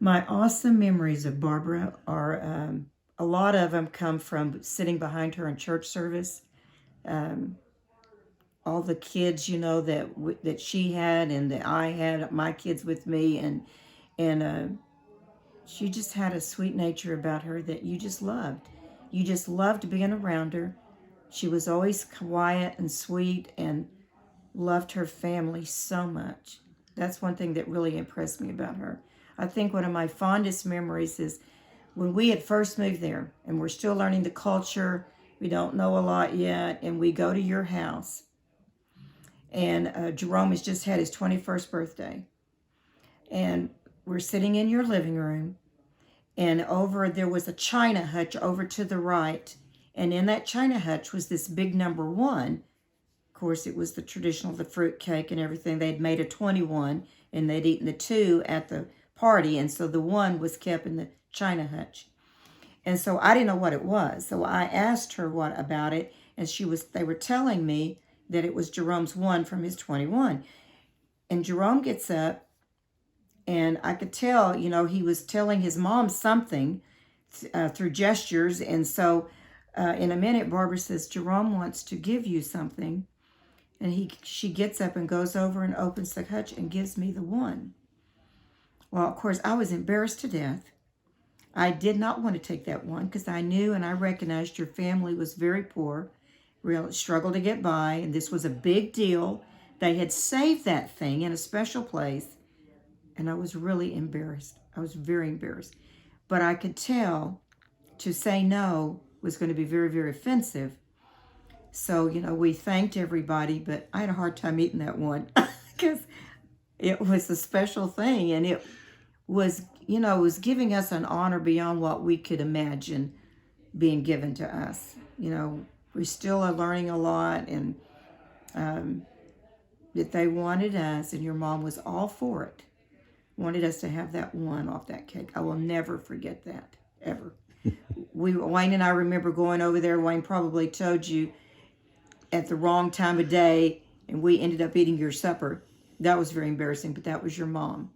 My awesome memories of Barbara are a lot of them come from sitting behind her in church service. Um, all the kids, that she had and that I had, my kids with me, and she just had a sweet nature about her that you just loved. You just loved being around her. She was always quiet and sweet and loved her family so much. That's one thing that really impressed me about her. I think one of my fondest memories is when we had first moved there and we're still learning the culture. We don't know a lot yet, and we go to your house. And Jerome has just had his 21st birthday. And we're sitting in your living room, and over there was a china hutch over to the right. And in that china hutch was this big number one. Of course, it was the traditional, the fruit cake and everything. They'd made a 21, and they'd eaten the two at the party, and so the one was kept in the china hutch. And so I didn't know what it was. So I asked her what about it, and they were telling me that it was Jerome's one from his 21. And Jerome gets up, and I could tell, he was telling his mom something through gestures. And so in a minute, Barbara says, Jerome wants to give you something. And she gets up and goes over and opens the hutch and gives me the one. Well, of course, I was embarrassed to death. I did not want to take that one because I knew and I recognized your family was very poor, really struggled to get by, and this was a big deal. They had saved that thing in a special place, and I was really embarrassed. I was very embarrassed. But I could tell to say no was going to be very, very offensive. So, we thanked everybody, but I had a hard time eating that one because it was a special thing, and it was, was giving us an honor beyond what we could imagine being given to us. We still are learning a lot, and that they wanted us, and your mom was all for it, wanted us to have that one off that cake. I will never forget that, ever. Wayne and I remember going over there. Wayne probably told you at the wrong time of day, and we ended up eating your supper. That was very embarrassing, but that was your mom.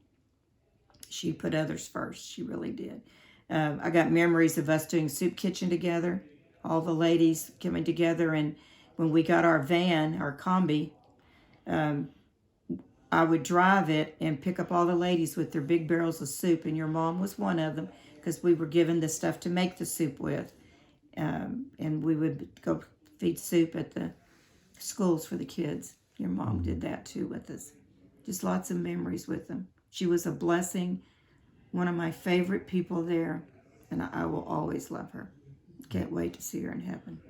She put others first. She really did. I got memories of us doing soup kitchen together, all the ladies coming together, and when we got our van, our combi, I would drive it and pick up all the ladies with their big barrels of soup, and your mom was one of them because we were given the stuff to make the soup with. And we would go feed soup at the schools for the kids. Your mom did that too with us. Just lots of memories with them. She was a blessing, one of my favorite people there, and I will always love her. Can't wait to see her in heaven.